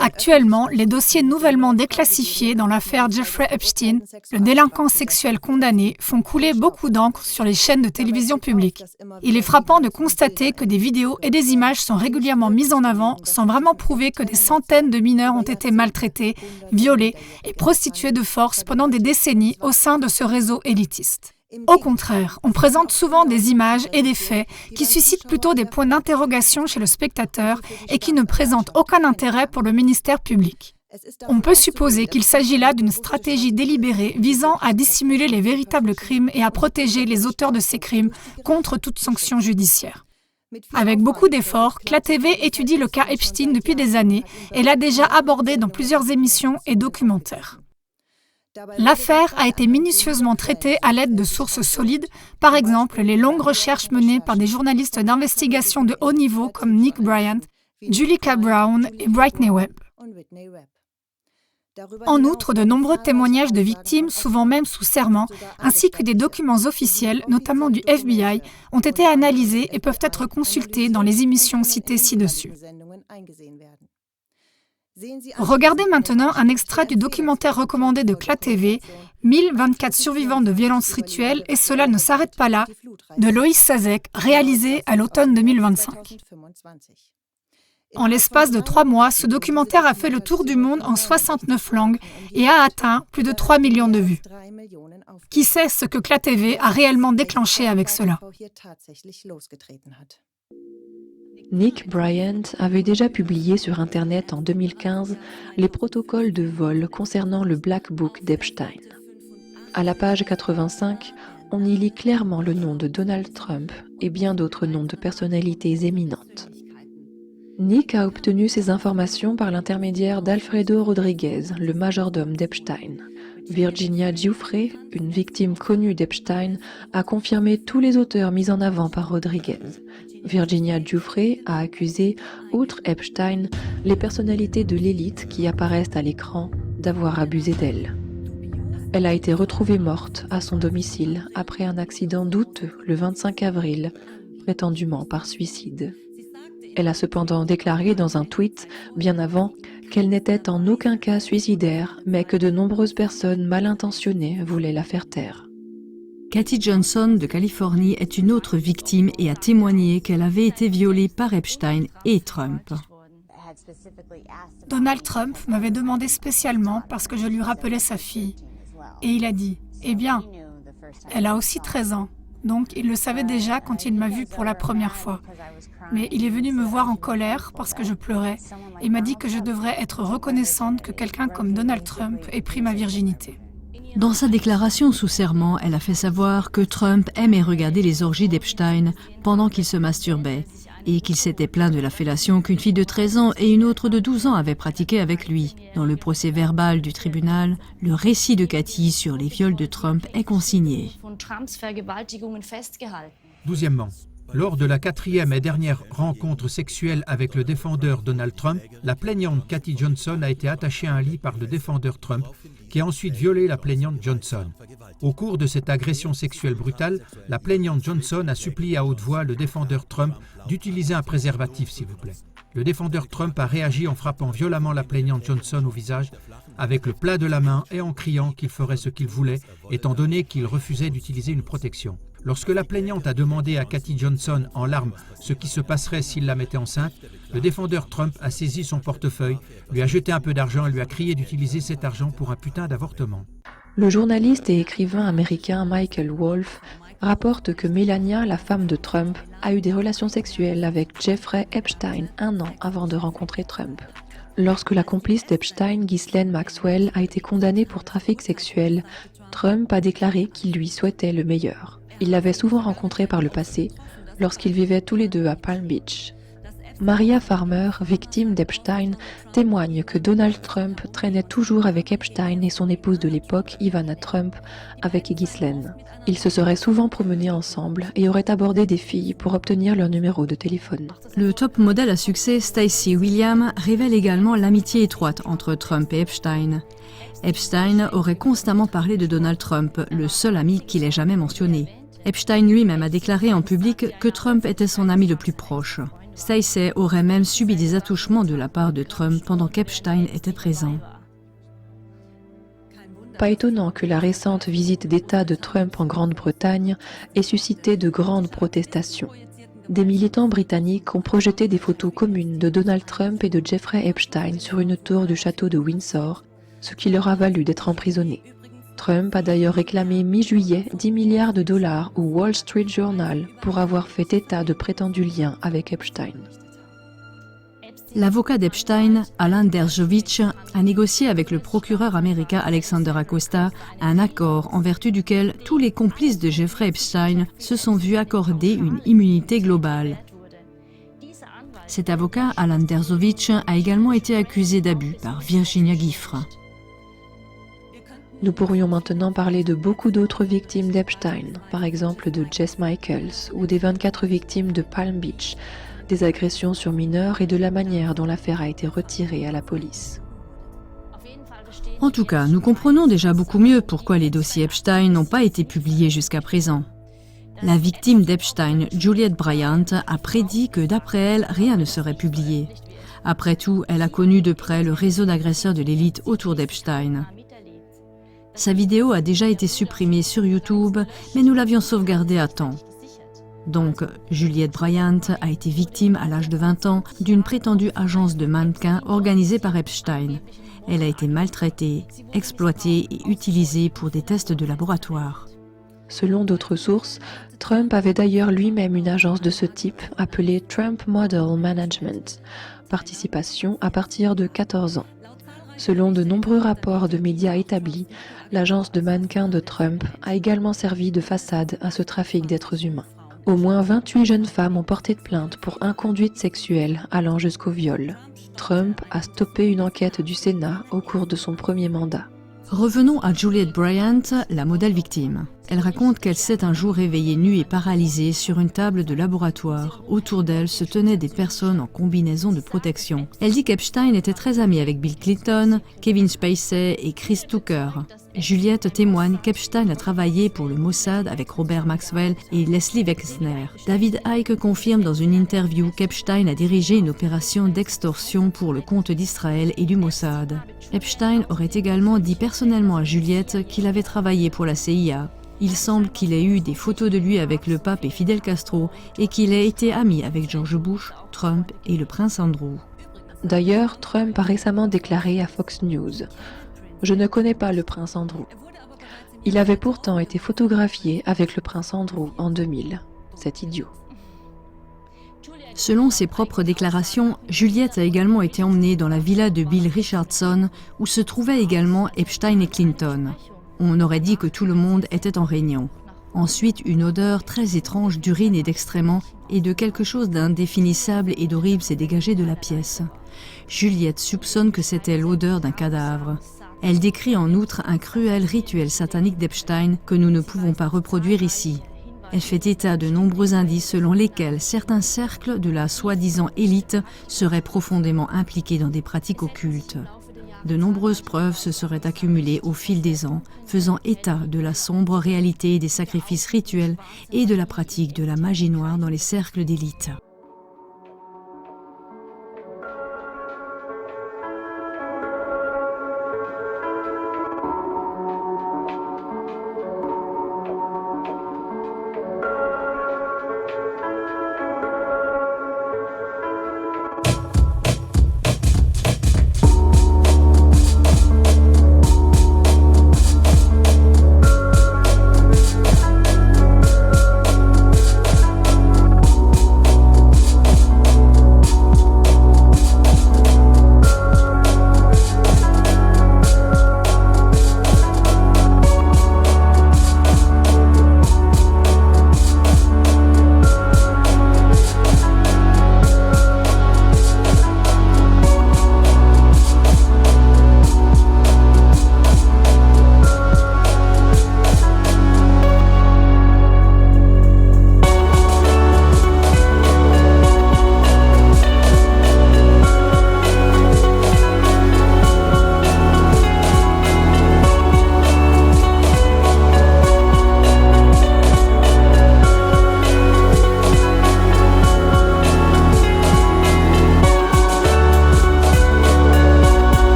Actuellement, les dossiers nouvellement déclassifiés dans l'affaire Jeffrey Epstein, le délinquant sexuel condamné, font couler beaucoup d'encre sur les chaînes de télévision publiques. Il est frappant de constater que des vidéos et des images sont régulièrement mises en avant sans vraiment prouver que des centaines de mineurs ont été maltraités, violés et prostitués de force pendant des décennies au sein de ce réseau élitiste. Au contraire, on présente souvent des images et des faits qui suscitent plutôt des points d'interrogation chez le spectateur et qui ne présentent aucun intérêt pour le ministère public. On peut supposer qu'il s'agit là d'une stratégie délibérée visant à dissimuler les véritables crimes et à protéger les auteurs de ces crimes contre toute sanction judiciaire. Avec beaucoup d'efforts, CLA-TV étudie le cas Epstein depuis des années et l'a déjà abordé dans plusieurs émissions et documentaires. L'affaire a été minutieusement traitée à l'aide de sources solides, par exemple les longues recherches menées par des journalistes d'investigation de haut niveau comme Nick Bryant, Julika Brown et Brittany Webb. En outre, de nombreux témoignages de victimes, souvent même sous serment, ainsi que des documents officiels, notamment du FBI, ont été analysés et peuvent être consultés dans les émissions citées ci-dessus. Regardez maintenant un extrait du documentaire recommandé de CLA-TV, 1024 survivants de violences rituelles et cela ne s'arrête pas là, de Loïs Sazek, réalisé à l'automne 2025. En l'espace de 3 mois, ce documentaire a fait le tour du monde en 69 langues et a atteint plus de 3 millions de vues. Qui sait ce que CLA-TV a réellement déclenché avec cela ? Nick Bryant avait déjà publié sur Internet en 2015 les protocoles de vol concernant le Black Book d'Epstein. À la page 85, on y lit clairement le nom de Donald Trump et bien d'autres noms de personnalités éminentes. Nick a obtenu ces informations par l'intermédiaire d'Alfredo Rodriguez, le majordome d'Epstein. Virginia Giuffre, une victime connue d'Epstein, a confirmé tous les auteurs mis en avant par Rodriguez. Virginia Giuffre a accusé, outre Epstein, les personnalités de l'élite qui apparaissent à l'écran d'avoir abusé d'elle. Elle a été retrouvée morte à son domicile après un accident douteux le 25 avril, prétendument par suicide. Elle a cependant déclaré dans un tweet, bien avant, qu'elle n'était en aucun cas suicidaire, mais que de nombreuses personnes mal intentionnées voulaient la faire taire. Katie Johnson de Californie est une autre victime et a témoigné qu'elle avait été violée par Epstein et Trump. Donald Trump m'avait demandé spécialement parce que je lui rappelais sa fille. Et il a dit, « Eh bien, elle a aussi 13 ans. » Donc, il le savait déjà quand il m'a vue pour la première fois. Mais il est venu me voir en colère parce que je pleurais et m'a dit que je devrais être reconnaissante que quelqu'un comme Donald Trump ait pris ma virginité. Dans sa déclaration sous serment, elle a fait savoir que Trump aimait regarder les orgies d'Epstein pendant qu'il se masturbait et qu'il s'était plaint de la fellation qu'une fille de 13 ans et une autre de 12 ans avaient pratiquée avec lui. Dans le procès verbal du tribunal, le récit de Cathy sur les viols de Trump est consigné. 12e. Lors de la 4e et dernière rencontre sexuelle avec le défendeur Donald Trump, la plaignante Katie Johnson a été attachée à un lit par le défendeur Trump, qui a ensuite violé la plaignante Johnson. Au cours de cette agression sexuelle brutale, la plaignante Johnson a supplié à haute voix le défendeur Trump d'utiliser un préservatif, s'il vous plaît. Le défendeur Trump a réagi en frappant violemment la plaignante Johnson au visage avec le plat de la main et en criant qu'il ferait ce qu'il voulait, étant donné qu'il refusait d'utiliser une protection. Lorsque la plaignante a demandé à Katie Johnson en larmes ce qui se passerait s'il la mettait enceinte, le défendeur Trump a saisi son portefeuille, lui a jeté un peu d'argent et lui a crié d'utiliser cet argent pour un putain d'avortement. Le journaliste et écrivain américain Michael Wolff rapporte que Melania, la femme de Trump, a eu des relations sexuelles avec Jeffrey Epstein 1 an avant de rencontrer Trump. Lorsque la complice d'Epstein, Ghislaine Maxwell, a été condamnée pour trafic sexuel, Trump a déclaré qu'il lui souhaitait le meilleur. Il l'avait souvent rencontrée par le passé, lorsqu'ils vivaient tous les deux à Palm Beach. Maria Farmer, victime d'Epstein, témoigne que Donald Trump traînait toujours avec Epstein et son épouse de l'époque, Ivana Trump, avec Ghislaine. Ils se seraient souvent promenés ensemble et auraient abordé des filles pour obtenir leur numéro de téléphone. Le top modèle à succès Stacey Williams révèle également l'amitié étroite entre Trump et Epstein. Epstein aurait constamment parlé de Donald Trump, le seul ami qu'il ait jamais mentionné. Epstein lui-même a déclaré en public que Trump était son ami le plus proche. Stacey aurait même subi des attouchements de la part de Trump pendant qu'Epstein était présent. Pas étonnant que la récente visite d'État de Trump en Grande-Bretagne ait suscité de grandes protestations. Des militants britanniques ont projeté des photos communes de Donald Trump et de Jeffrey Epstein sur une tour du château de Windsor, ce qui leur a valu d'être emprisonnés. Trump a d'ailleurs réclamé mi-juillet 10 milliards de dollars au Wall Street Journal pour avoir fait état de prétendus liens avec Epstein. L'avocat d'Epstein, Alan Dershowitz, a négocié avec le procureur américain Alexander Acosta un accord en vertu duquel tous les complices de Jeffrey Epstein se sont vus accorder une immunité globale. Cet avocat, Alan Dershowitz, a également été accusé d'abus par Virginia Giuffre. Nous pourrions maintenant parler de beaucoup d'autres victimes d'Epstein, par exemple de Jess Michaels ou des 24 victimes de Palm Beach, des agressions sur mineurs et de la manière dont l'affaire a été retirée à la police. En tout cas, nous comprenons déjà beaucoup mieux pourquoi les dossiers Epstein n'ont pas été publiés jusqu'à présent. La victime d'Epstein, Juliette Bryant, a prédit que d'après elle, rien ne serait publié. Après tout, elle a connu de près le réseau d'agresseurs de l'élite autour d'Epstein. Sa vidéo a déjà été supprimée sur YouTube, mais nous l'avions sauvegardée à temps. Donc, Juliette Bryant a été victime à l'âge de 20 ans d'une prétendue agence de mannequins organisée par Epstein. Elle a été maltraitée, exploitée et utilisée pour des tests de laboratoire. Selon d'autres sources, Trump avait d'ailleurs lui-même une agence de ce type appelée Trump Model Management, participation à partir de 14 ans. Selon de nombreux rapports de médias établis, l'agence de mannequins de Trump a également servi de façade à ce trafic d'êtres humains. Au moins 28 jeunes femmes ont porté plainte pour inconduite sexuelle allant jusqu'au viol. Trump a stoppé une enquête du Sénat au cours de son premier mandat. Revenons à Juliette Bryant, la modèle victime. Elle raconte qu'elle s'est un jour réveillée nue et paralysée sur une table de laboratoire. Autour d'elle se tenaient des personnes en combinaison de protection. Elle dit qu'Epstein était très ami avec Bill Clinton, Kevin Spacey et Chris Tucker. Juliette témoigne qu'Epstein a travaillé pour le Mossad avec Robert Maxwell et Leslie Wexner. David Icke confirme dans une interview qu'Epstein a dirigé une opération d'extorsion pour le compte d'Israël et du Mossad. Epstein aurait également dit personnellement à Juliette qu'il avait travaillé pour la CIA. Il semble qu'il ait eu des photos de lui avec le pape et Fidel Castro et qu'il ait été ami avec George Bush, Trump et le prince Andrew. D'ailleurs, Trump a récemment déclaré à Fox News « Je ne connais pas le prince Andrew ». Il avait pourtant été photographié avec le prince Andrew en 2000. C'est idiot. Selon ses propres déclarations, Juliette a également été emmenée dans la villa de Bill Richardson où se trouvaient également Epstein et Clinton. On aurait dit que tout le monde était en réunion. Ensuite, une odeur très étrange d'urine et d'excréments et de quelque chose d'indéfinissable et d'horrible s'est dégagée de la pièce. Juliette soupçonne que c'était l'odeur d'un cadavre. Elle décrit en outre un cruel rituel satanique d'Epstein que nous ne pouvons pas reproduire ici. Elle fait état de nombreux indices selon lesquels certains cercles de la soi-disant élite seraient profondément impliqués dans des pratiques occultes. De nombreuses preuves se seraient accumulées au fil des ans, faisant état de la sombre réalité des sacrifices rituels et de la pratique de la magie noire dans les cercles d'élite.